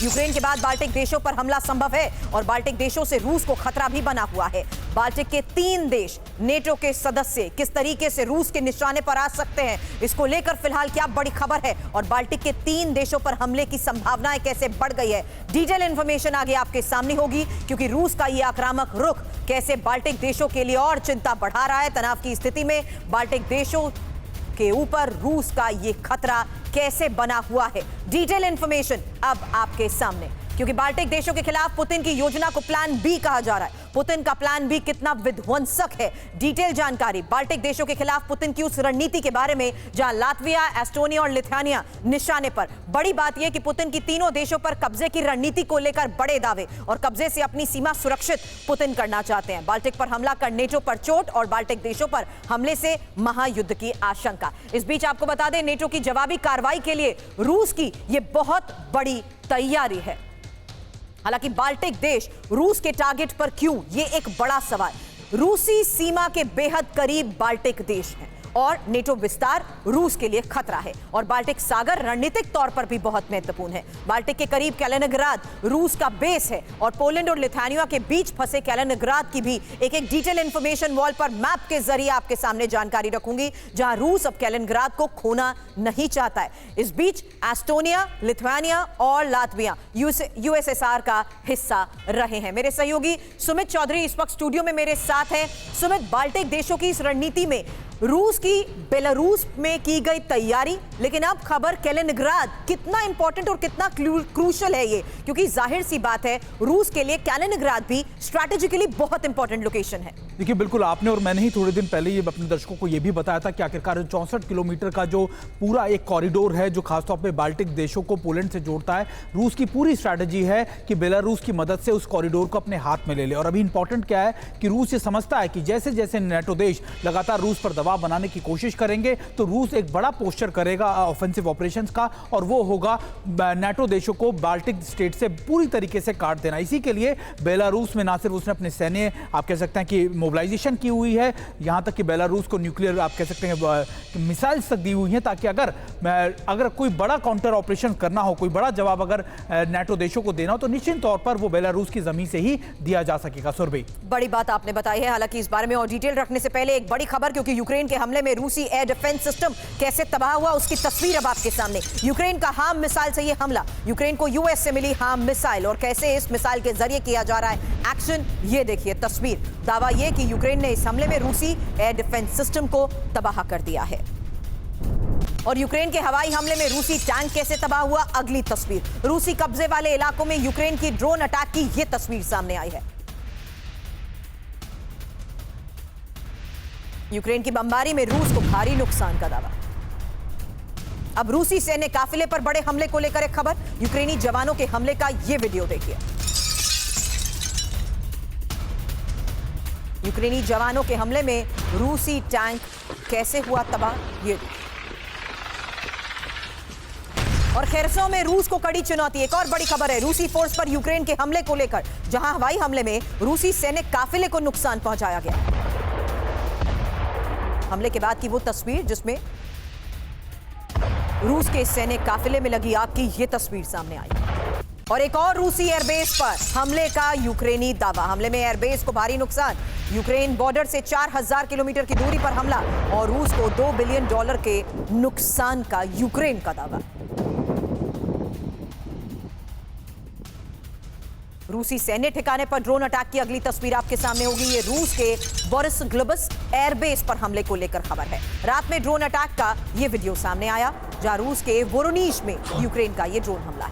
Ukraine के बाद Baltic देशों पर हमला संभव है और बाल्टिक देशों से रूस को खतरा भी बना हुआ है। बाल्टिक के 3 देश नेटो के सदस्य किस तरीके से रूस के निशाने पर आ सकते हैं, इसको लेकर फिलहाल क्या बड़ी खबर है और बाल्टिक के 3 देशों पर हमले की संभावनाएं कैसे बढ़ गई है, डिटेल इंफॉर्मेशन आगे आपके सामने होगी, क्योंकि रूस का यह आक्रामक रुख कैसे बाल्टिक देशों के लिए और चिंता बढ़ा रहा है। तनाव की स्थिति में बाल्टिक देशों के ऊपर रूस का यह खतरा कैसे बना हुआ है, डिटेल इंफॉर्मेशन अब आपके सामने। क्योंकि बाल्टिक देशों के खिलाफ पुतिन की योजना को प्लान बी कहा जा रहा है। पुतिन का प्लान बी कितना विध्वंसक है, डिटेल जानकारी बाल्टिक देशों के खिलाफ पुतिन की उस रणनीति के बारे में जहां लातविया, एस्टोनिया और लिथुआनिया निशाने पर। बड़ी बात यह कि पुतिन की तीनों देशों पर कब्जे की रणनीति को लेकर बड़े दावे और कब्जे से अपनी सीमा सुरक्षित पुतिन करना चाहते हैं। बाल्टिक पर हमला कर नेटो पर चोट और बाल्टिक देशों पर हमले से महायुद्ध की आशंका। इस बीच आपको बता दें, नेटो की जवाबी कार्रवाई के लिए रूस की यह बहुत बड़ी तैयारी है। हालांकि बाल्टिक देश रूस के टारगेट पर क्यों, यह एक बड़ा सवाल। रूसी सीमा के बेहद करीब बाल्टिक देश हैं और नेटो विस्तार रूस के लिए खतरा है और बाल्टिक सागर रणनीतिक तौर पर भी बहुत महत्वपूर्ण है। बाल्टिक के करीब कैलिनिंग्राड रूस का बेस है और पोलैंड और लिथुआनिया के बीच फंसे कैलिनिंग्राड की भी एक डिटेल इंफॉर्मेशन वॉल पर मैप के जरिए आपके सामने जानकारी रखूंगी, जहां रूस अब कैलिनिंग्राड को खोना नहीं चाहता है। इस बीच एस्टोनिया, लिथुआनिया और लातविया यूएसएसआर का हिस्सा रहे हैं। मेरे सहयोगी सुमित चौधरी इस वक्त स्टूडियो में मेरे साथ हैं। सुमित, बाल्टिक देशों की इस रणनीति में रूस की बेलारूस में की गई तैयारी, लेकिन अब खबर कैलिनिंग्राड कितना इंपॉर्टेंट और कितना क्रूशल है ये, क्योंकि जाहिर सी बात है रूस के लिए कैलिनिंग्राड भी स्ट्रैटेजिकली बहुत इंपॉर्टेंट लोकेशन है। देखिए, बिल्कुल आपने और मैंने ही थोड़े दिन पहले ये अपने दर्शकों को ये भी बताया था कि आखिरकार 64 किलोमीटर का जो पूरा एक कॉरिडोर है जो खासतौर पे बाल्टिक देशों को पोलैंड से जोड़ता है, रूस की पूरी स्ट्रैटेजी है कि बेलारूस की मदद से उस कॉरिडोर को अपने हाथ में ले ले। और अभी इंपॉर्टेंट क्या है कि रूस ये समझता है कि जैसे जैसे नेटो देश लगातार रूस पर दबाव बनाने की कोशिश करेंगे तो रूस एक बड़ा पोस्चर करेगा ऑफेंसिव ऑपरेशंस का, और वो होगा नेटो देशों को बाल्टिक स्टेट से पूरी तरीके से काट देना। इसी के लिए बेलारूस में ना सिर्फ उसने अपने सैन्य आप कह सकते हैं कि मोबिलाइजेशन की हुई है, यहां तक कि बेलारूस को न्यूक्लियर आप कह सकते हैं मिसाइल्स तक दी हुई हैं, ताकि अगर कोई बड़ा काउंटर ऑपरेशन करना हो, कोई बड़ा जवाब अगर नेटो देशों को देना हो तो निश्चित तौर पर वो बेलारूस की जमीन से ही दिया जा सकेगा। सुरभि, बड़ी बात आपने बताई है। हालांकि इस बारे में और डिटेल रखने से पहले एक बड़ी खबर, क्योंकि यूक्रेन के हमले में रूसी एयर डिफेंस सिस्टम कैसे तबाह हुआ उसकी तस्वीर अब आपके सामने। यूक्रेन का हार्म मिसाइल से यह हमला, यूक्रेन को यूएस से मिली हार्म मिसाइल और कैसे इस मिसाइल के जरिए किया जा रहा है एक्शन, ये देखिए तस्वीर। दावा यह कि यूक्रेन ने इस हमले में रूसी एयर डिफेंस सिस्टम को तबाह कर दिया है। और यूक्रेन के हवाई हमले में रूसी टैंक कैसे तबाह हुआ, अगली तस्वीर। रूसी कब्जे वाले इलाकों में यूक्रेन की ड्रोन अटैक की यह तस्वीर सामने आई है। यूक्रेन की बमबारी में रूस को भारी नुकसान का दावा। अब रूसी सैन्य काफिले पर बड़े हमले को लेकर एक खबर, यूक्रेनी जवानों के हमले का यह वीडियो देखिए। यूक्रेनी जवानों के हमले में रूसी टैंक कैसे हुआ तबाह, ये और खेरसों में रूस को कड़ी चुनौती। एक और बड़ी खबर है रूसी फोर्स पर यूक्रेन के हमले को लेकर, जहां हवाई हमले में रूसी सैन्य काफिले को नुकसान पहुंचाया गया। हमले के बाद की वो तस्वीर जिसमें रूस के सैन्य काफिले में लगी आग की यह तस्वीर सामने आई। और एक और रूसी एयरबेस पर हमले का यूक्रेनी दावा, हमले में एयरबेस को भारी नुकसान। यूक्रेन बॉर्डर से 4000 किलोमीटर की दूरी पर हमला और रूस को $2 बिलियन के नुकसान का यूक्रेन का दावा। रूसी सैन्य ठिकाने पर ड्रोन अटैक की अगली तस्वीर आपके सामने होगी। ये रूस के बोरिस ग्लुब्स एयरबेस पर हमले को लेकर खबर है। रात में ड्रोन अटैक का ये वीडियो सामने आया, जहां रूस के वोरोनिज में यूक्रेन का ये ड्रोन हमला है।